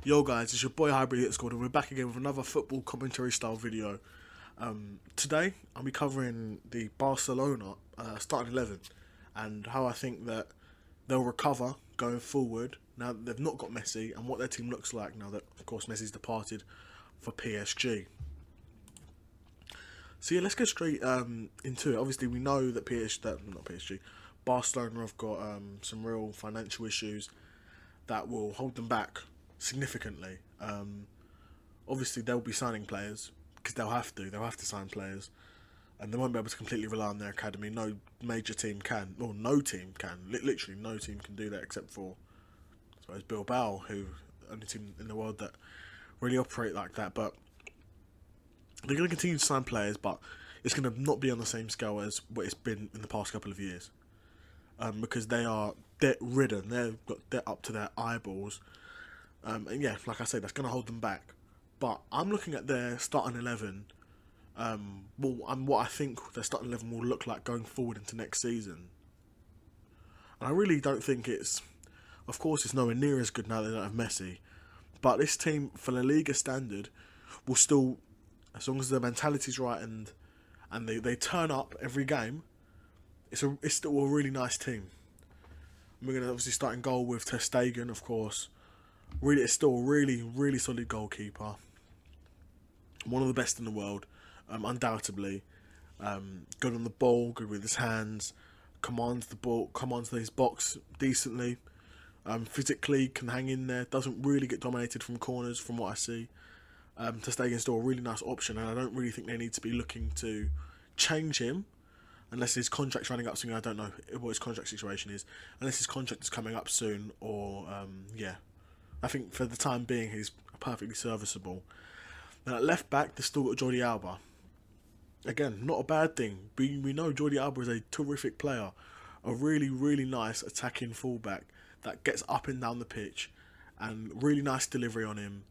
Yo guys, it's your boy Hybrid Hit Squad and we're back again with another football commentary style video. Today I'll be covering the Barcelona starting 11 and how I think that they'll recover going forward now that they've not got Messi and what their team looks like now that of course Messi's departed for PSG. So yeah, let's go straight into it. Obviously we know that Barcelona have got some real financial issues that will hold them back significantly. Obviously, they'll be signing players because they'll have to. They'll have to sign players, and they won't be able to completely rely on their academy. No major team can, or no team can. Literally, no team can do that except for, I suppose, Bilbao, who only team in the world that really operate like that. But they're going to continue to sign players, but it's going to not be on the same scale as what it's been in the past couple of years. Because they are debt ridden, they've got debt up to their eyeballs, and yeah, like I said, that's going to hold them back. But I'm looking at their starting 11, and what I think their starting 11 will look like going forward into next season. And I really don't think of course, it's nowhere near as good now that they don't have Messi, but this team, for La Liga standard, will still, as long as their mentality's right and they turn up every game. It's still a really nice team. We're going to obviously start in goal with Ter Stegen, of course. Really, it's still a really solid goalkeeper. One of the best in the world, undoubtedly. Good on the ball, good with his hands, commands the ball, commands his box decently. Physically can hang in there, doesn't really get dominated from corners from what I see. Ter Stegen's still a really nice option, and I don't really think they need to be looking to change him. Unless his contract's running up soon. I don't know what his contract situation is. Unless his contract is coming up soon, or yeah, I think for the time being he's perfectly serviceable. Now at left back, there's still got Jordi Alba. Again, not a bad thing. We know Jordi Alba is a terrific player, a really nice attacking fullback that gets up and down the pitch, and really nice delivery on him.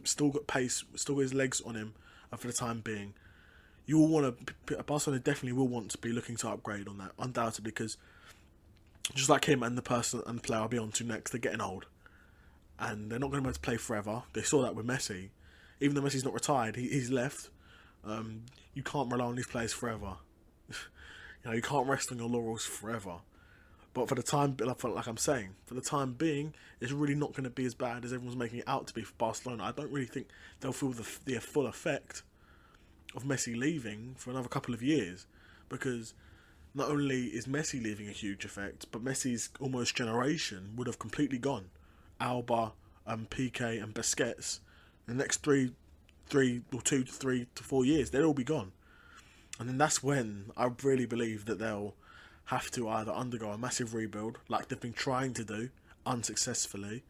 Still got pace, still got his legs on him for the time being. You will want to, Barcelona definitely will want to be looking to upgrade on that, undoubtedly, because just like him and the person and the player I'll be on to next, they're getting old. And they're not going to be able to play forever. They saw that with Messi. Even though Messi's not retired, he's left. You can't rely on these players forever. You can't rest on your laurels forever. But for the time, like I'm saying, for the time being, it's really not going to be as bad as everyone's making it out to be for Barcelona. I don't really think they'll feel the full effect of Messi leaving for another couple of years, because not only is Messi leaving a huge effect, but Messi's almost generation would have completely gone. Alba, Piqué and Busquets, the next 2 to 3 to 4 years, they'll all be gone. And then that's when I really believe that they'll have to either undergo a massive rebuild, like they've been trying to do unsuccessfully,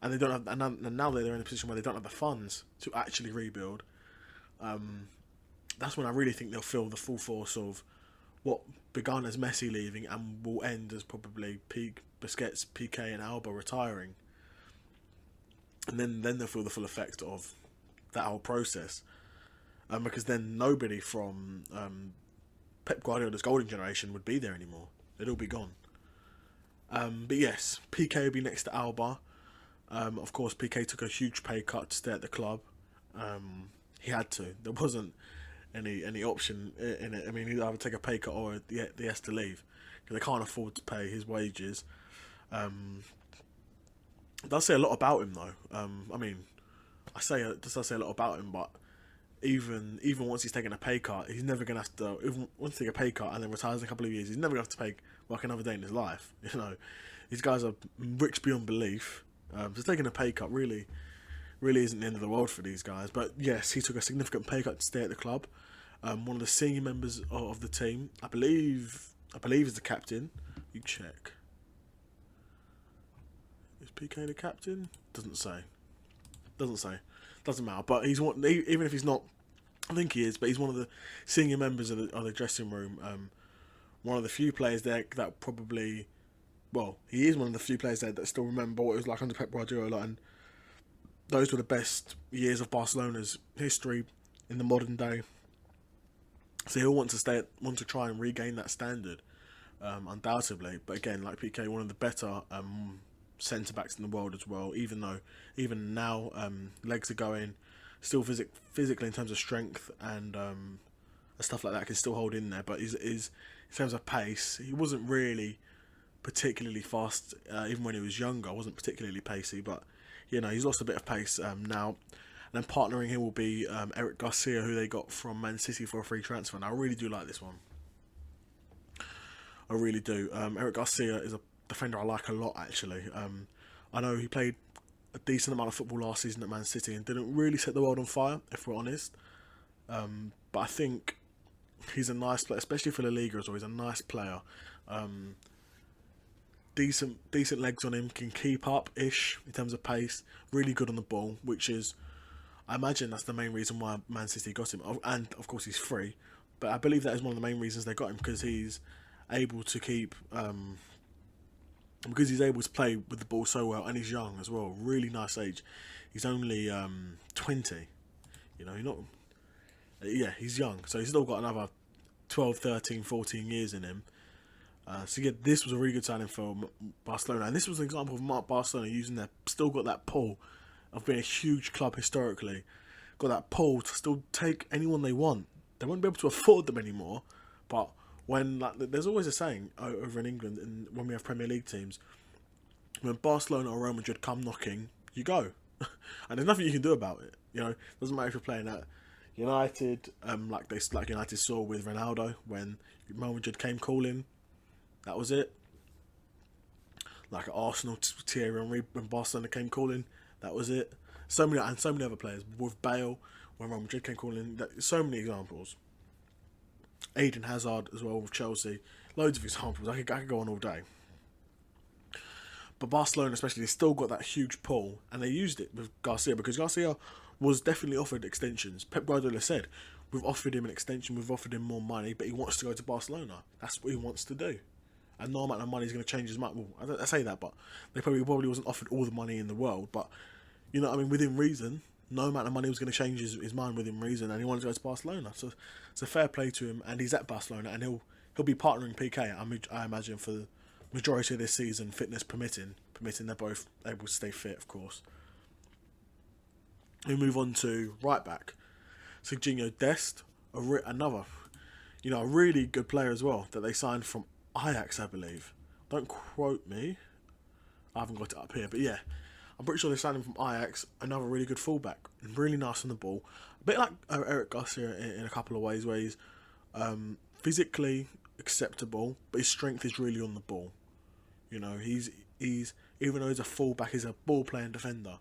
and they don't have, and now they're in a position where they don't have the funds to actually rebuild. That's when I really think they'll feel the full force of what began as Messi leaving and will end as probably Busquets, Piqué and Alba retiring. And then they'll feel the full effect of that whole process. Because then nobody from Pep Guardiola's golden generation would be there anymore. They'd all be gone. But yes, Piqué will be next to Alba. Of course, Piqué took a huge pay cut to stay at the club. He had to. There wasn't any option in it. I mean, he'd either take a pay cut or he has to leave because they can't afford to pay his wages. It does say a lot about him, though. I mean, it does say a lot about him, but even once he's taken a pay cut, he's never gonna have to. Even once he take a pay cut and then retires in a couple of years, he's never gonna have to work another day in his life. These guys are rich beyond belief. So taking a pay cut really isn't the end of the world for these guys. But yes, he took a significant pay cut to stay at the club. One of the senior members of the team, I believe is the captain. You check. Is PK the captain? Doesn't say. Doesn't matter. But he's one. Even if he's not, I think he is. But he's one of the senior members of the dressing room. One of the few players there that probably, well, he is one of the few players there that still remember what it was like under Pep Guardiola, and those were the best years of Barcelona's history in the modern day. So he'll want to try and regain that standard, undoubtedly. But again, like PK, one of the better centre backs in the world as well. Even now, legs are going, still physically in terms of strength and stuff like that can still hold in there. But is in terms of pace, he wasn't really particularly fast. Even when he was younger, wasn't particularly pacey. But he's lost a bit of pace now. And then partnering him will be Eric Garcia, who they got from Man City for a free transfer. And I really do like this one. I really do. Eric Garcia is a defender I like a lot, actually. I know he played a decent amount of football last season at Man City and didn't really set the world on fire, if we're honest. But I think he's a nice player, especially for La Liga as well. He's a nice player. Decent legs on him, can keep up-ish in terms of pace. Really good on the ball, which is, I imagine that's the main reason why Man City got him. And, of course, he's free. But I believe that is one of the main reasons they got him, because he's able to keep... because he's able to play with the ball so well, and he's young as well. Really nice age. He's only 20. He's not... he's young. So he's still got another 12, 13, 14 years in him. This was a really good signing for Barcelona. And this was an example of Barcelona still got that pull of being a huge club historically. Got that pull to still take anyone they want. They won't be able to afford them anymore. But when, there's always a saying over in England, and when we have Premier League teams, when Barcelona or Real Madrid come knocking, you go. And there's nothing you can do about it. Doesn't matter if you're playing at United, like United saw with Ronaldo when Real Madrid came calling. That was it. Like at Arsenal, Thierry Henry, when Barcelona came calling, that was it. So many other players. With Bale, when Real Madrid came calling, so many examples. Eden Hazard as well with Chelsea. Loads of examples. I could go on all day. But Barcelona especially, they still got that huge pull, and they used it with Garcia, because Garcia was definitely offered extensions. Pep Guardiola said, we've offered him an extension, we've offered him more money, but he wants to go to Barcelona. That's what he wants to do. And no amount of money is going to change his mind. Well, I say that, but they probably wasn't offered all the money in the world. But, within reason, no amount of money was going to change his mind within reason, and he wanted to go to Barcelona. So it's a fair play to him, and he's at Barcelona, and he'll be partnering PK, I imagine, for the majority of this season, fitness permitting they're both able to stay fit, of course. We move on to right back, Serginho Dest, another, a really good player as well that they signed from Ajax, I believe. Don't quote me. I haven't got it up here, but yeah, I'm pretty sure they signed him from Ajax. Another really good fullback, really nice on the ball. A bit like Eric Garcia in a couple of ways, where he's physically acceptable, but his strength is really on the ball. He's even though he's a fullback, he's a ball playing defender.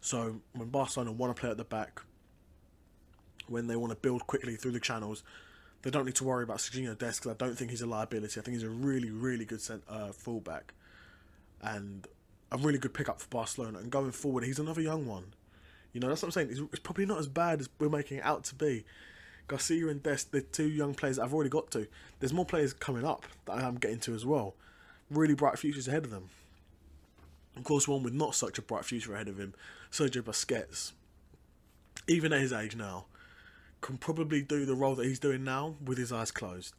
So when Barcelona want to play at the back, when they want to build quickly through the channels, they don't need to worry about Serginho Dest, because I don't think he's a liability. I think he's a really, really good fullback, and a really good pickup for Barcelona. And going forward, he's another young one. That's what I'm saying. It's probably not as bad as we're making it out to be. Garcia and Dest, they're two young players that I've already got to. There's more players coming up that I'm getting to as well. Really bright futures ahead of them. Of course, one with not such a bright future ahead of him, Sergio Busquets, even at his age now, can probably do the role that he's doing now with his eyes closed.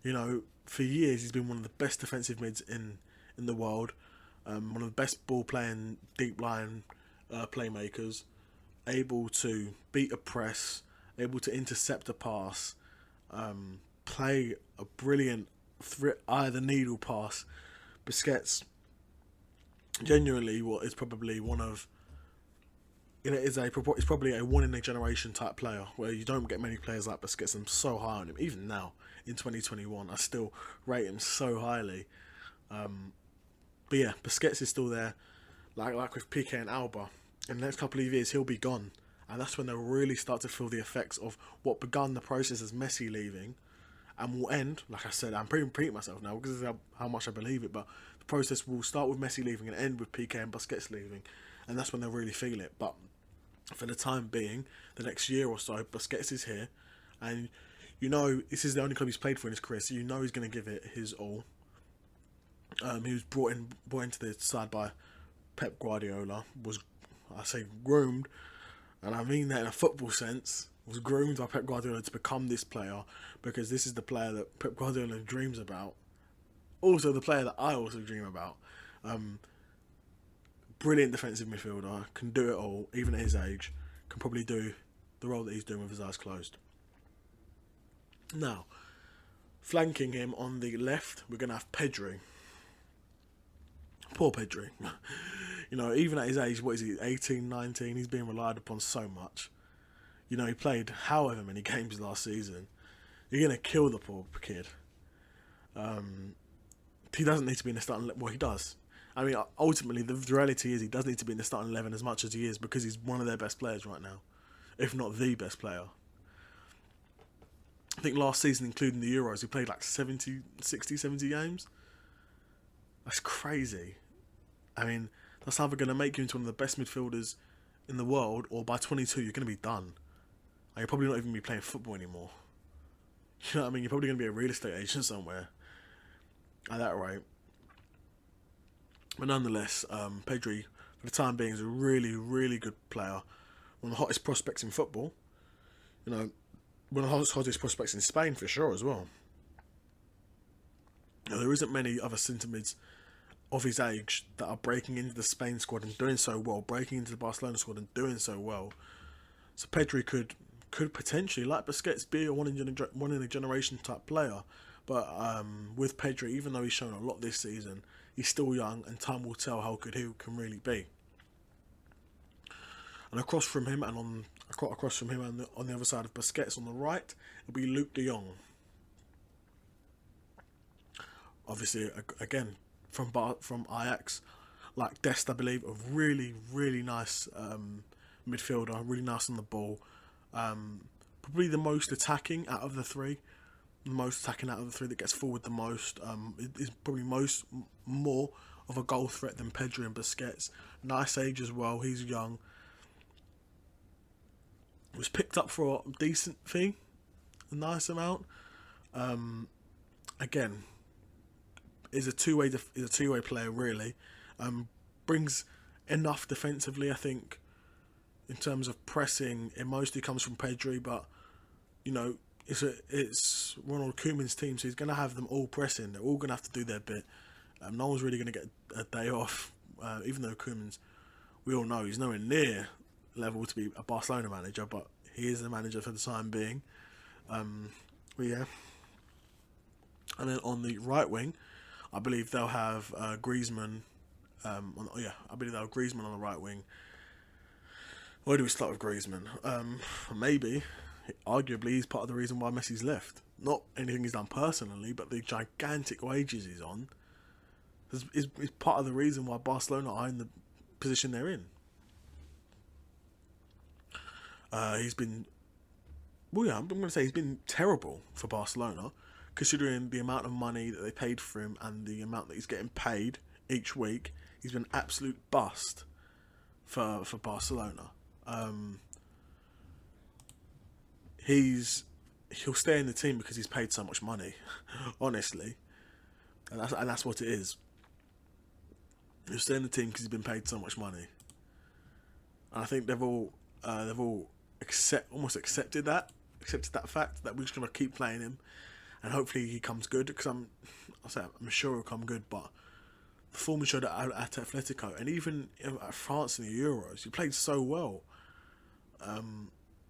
For years he's been one of the best defensive mids in the world, one of the best ball playing deep line playmakers, able to beat a press, able to intercept a pass, play a brilliant eye the needle pass. Busquets, genuinely, what is probably one of, it's probably a one in a generation type player, where you don't get many players like Busquets. I'm so high on him, even now in 2021. I still rate him so highly. But yeah, Busquets is still there, like with Piqué and Alba. In the next couple of years, he'll be gone, and that's when they'll really start to feel the effects of what begun the process as Messi leaving, and will end. Like I said, I'm repeating myself now because of how much I believe it, but the process will start with Messi leaving and end with Piqué and Busquets leaving, and that's when they'll really feel it. But for the time being, the next year or so, Busquets is here, and this is the only club he's played for in his career, so he's going to give it his all. He was brought into the side by Pep Guardiola, was, I say, groomed, and I mean that in a football sense, was groomed by Pep Guardiola to become this player, because this is the player that Pep Guardiola dreams about. Also the player that I also dream about. Brilliant defensive midfielder, can do it all, even at his age, can probably do the role that he's doing with his eyes closed. Now, flanking him on the left, we're going to have Pedri. Poor Pedri. You know, even at his age, what is he, 18, 19, he's being relied upon so much. You know, he played however many games last season. You're going to kill the poor kid. He doesn't need to be in the starting... Well, he does. I mean, ultimately, the reality is he does need to be in the starting 11 as much as he is because he's one of their best players right now, if not the best player. I think last season, including the Euros, he played like 70 games. That's crazy. I mean, that's either going to make you into one of the best midfielders in the world, or by 22, you're going to be done. And you're probably not even going to be playing football anymore. You know what I mean? You're probably going to be a real estate agent somewhere at that rate. But nonetheless, Pedri, for the time being, is a really, really good player. One of the hottest prospects in football. You know, one of the hottest prospects in Spain for sure as well. You know, there isn't many other centre mids of his age that are breaking into the Spain squad and doing so well, breaking into the Barcelona squad and doing so well. So Pedri could potentially, like Busquets, be a one in a generation type player. But with Pedri, even though he's shown a lot this season, he's still young, and time will tell how good he can really be. And across from him and on the other side of Busquets on the right, it'll be Luke de Jong. Obviously, again from Ajax, like Dest, I believe, a really, really nice midfielder, really nice on the ball. Probably the most attacking out of the three. That gets forward the most. Is probably more of a goal threat than Pedri and Busquets. Nice age as well. He's young. Was picked up for a decent fee, a nice amount. Again, is a two-way player really. Brings enough defensively, I think. In terms of pressing, it mostly comes from Pedri, but you know, it's Ronald Koeman's team, so he's going to have them all pressing. They're all going to have to do their bit. No one's really going to get a day off, even though Koeman's, we all know, he's nowhere near level to be a Barcelona manager, but he is the manager for the time being. But yeah. And then on the right wing, I believe they'll have Griezmann. I believe they'll have Griezmann on the right wing. Where do we start with Griezmann? Maybe, arguably, he's part of the reason why Messi's left. Not anything he's done personally, but the gigantic wages he's on is part of the reason why Barcelona are in the position they're in. He's been, I'm going to say he's been terrible for Barcelona, considering the amount of money that they paid for him and the amount that he's getting paid each week. He's been an absolute bust for Barcelona. He'll stay in the team because he's paid so much money, honestly, and that's what it is. He'll stay in the team because he's been paid so much money, and I think they've all almost accepted that fact that we're just gonna keep playing him, and hopefully he comes good. Because I'm sure he'll come good, but the form he showed at Atletico and even at France in the Euros, he played so well.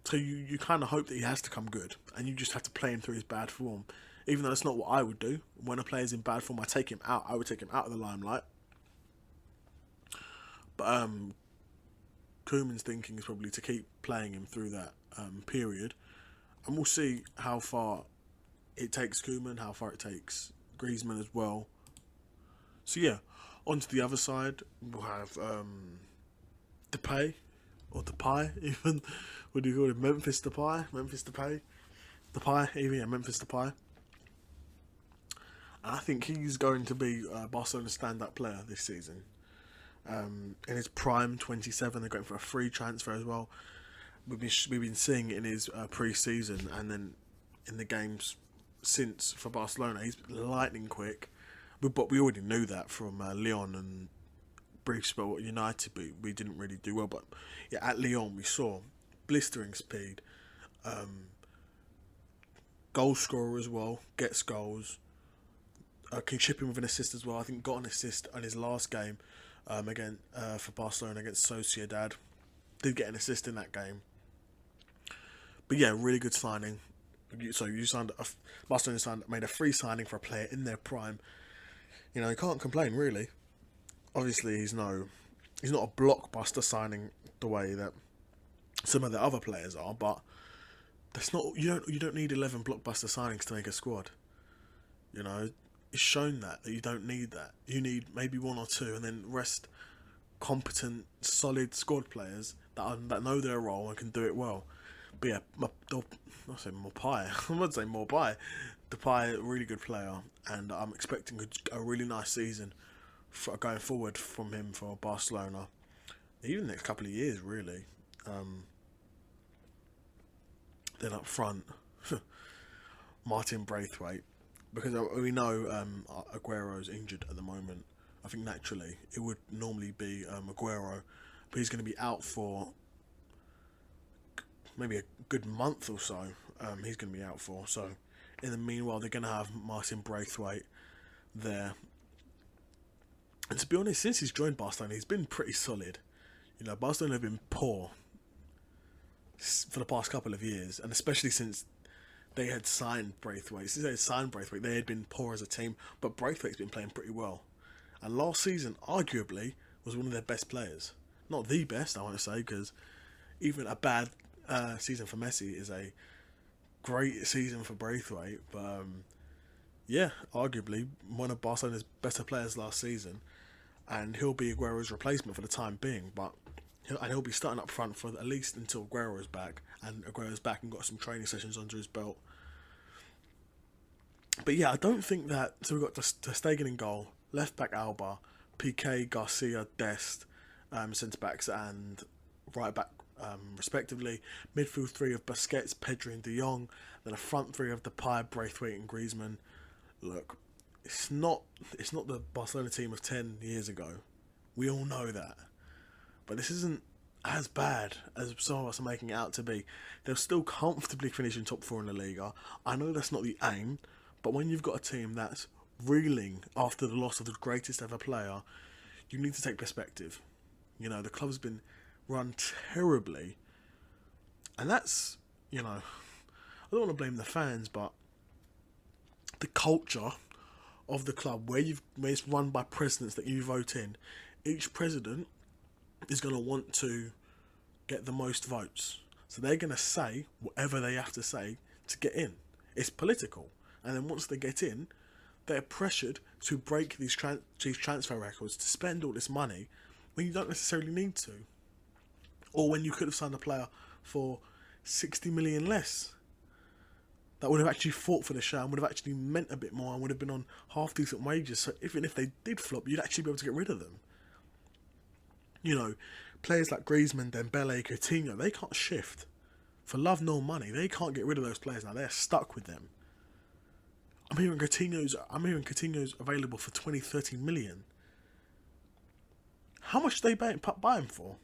So you kind of hope that he has to come good, and you just have to play him through his bad form. Even though that's not what I would do. When a player's in bad form, I take him out. I would take him out of the limelight. But Koeman's thinking is probably to keep playing him through that period, and we'll see how far it takes Koeman, how far it takes Griezmann as well. So yeah, on to the other side, we'll have Depay. Or Depay, even. What do you call it? Memphis Depay? Memphis Depay? Memphis Depay. And I think he's going to be Barcelona's stand-up player this season. In his prime, 27, they're going for a free transfer as well. We've been seeing it in his pre-season, and then in the games since for Barcelona. He's lightning quick. But we already knew that from Lyon and brief spell at United, but we didn't really do well. But yeah, at Lyon we saw blistering speed, goal scorer as well, gets goals, can chip in with an assist as well. I think got an assist on his last game again for Barcelona against Sociedad. Did get an assist in that game. But yeah, really good signing. So you signed Barcelona made a free signing for a player in their prime. You know, you can't complain really. Obviously, he's not a blockbuster signing the way that some of the other players are, but that's not you don't need 11 blockbuster signings to make a squad. You know, it's shown that you don't need that. You need maybe one or two, and then rest competent, solid squad players that know their role and can do it well. But yeah, I'll say Mopai. I'm not saying Mopai. Depay, really good player, and I'm expecting a really nice season going forward from him for Barcelona. Even the next couple of years, really. Then up front, Martin Braithwaite, because we know Aguero's injured at the moment. I think naturally it would normally be Aguero, but he's going to be out for maybe a good month or so. He's going to be out for. So in the meanwhile, they're going to have Martin Braithwaite there. And to be honest, since he's joined Barcelona, he's been pretty solid. You know, Barcelona have been poor for the past couple of years, and especially since they had signed Braithwaite. Since they had signed Braithwaite, they had been poor as a team, but Braithwaite's been playing pretty well. And last season, arguably, was one of their best players. Not the best, I want to say, because even a bad season for Messi is a great season for Braithwaite. But yeah, arguably one of Barcelona's better players last season, and he'll be Aguero's replacement for the time being. But he'll be starting up front for at least until Aguero's back, and Aguero's back and got some training sessions under his belt. But yeah, I don't think that. So we've got Ter Stegen in goal, left back Alba, Piqué, Garcia, Dest, centre backs and right back respectively. Midfield three of Busquets, Pedri, and De Jong. Then a front three of Depay, Braithwaite, and Griezmann. Look, it's not the Barcelona team of 10 years ago. We all know that. But this isn't as bad as some of us are making it out to be. They'll still comfortably finish in top 4 in La Liga. I know that's not the aim, but when you've got a team that's reeling after the loss of the greatest ever player, you need to take perspective. You know, the club's been run terribly, and that's, you know, I don't want to blame the fans, but the culture of the club, where it's run by presidents that you vote in, each president is going to want to get the most votes, so they're going to say whatever they have to say to get in. It's political, and then once they get in, they're pressured to break these transfer records, to spend all this money when you don't necessarily need to, or when you could have signed a player for 60 million less that would have actually fought for the show and would have actually meant a bit more and would have been on half decent wages. So even if they did flop, you'd actually be able to get rid of them. You know, players like Griezmann, Dembele, Coutinho, they can't shift for love nor money. They can't get rid of those players now. They're stuck with them. I'm hearing Coutinho's available for 20, 30 million. How much do they buy him for?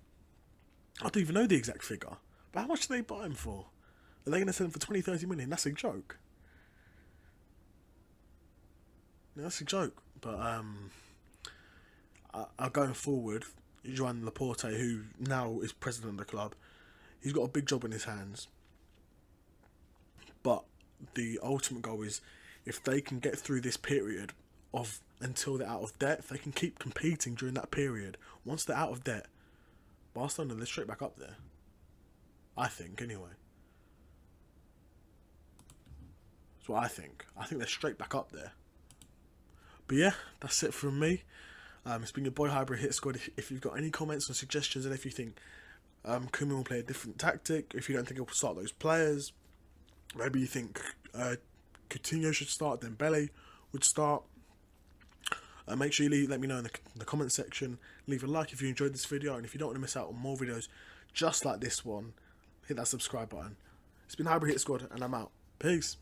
I don't even know the exact figure. But how much do they buy him for? Are they going to sell him for 20, 30 million? That's a joke. Yeah, that's a joke. But going forward, Joan Laporte, who now is president of the club, he's got a big job in his hands. But the ultimate goal is, if they can get through this period of until they're out of debt, if they can keep competing during that period, once they're out of debt, Barcelona, they're straight back up there. I think, anyway. That's what I think. I think they're straight back up there. But yeah, that's it from me. It's been your boy Hybrid Hit Squad. If you've got any comments or suggestions, and if you think Koeman will play a different tactic, if you don't think he'll start those players, maybe you think Coutinho should start, then Dembele would start, make sure you let me know in the comment section. Leave a like if you enjoyed this video, and if you don't want to miss out on more videos just like this one, hit that subscribe button. It's been Hybrid Hit Squad, and I'm out. Peace.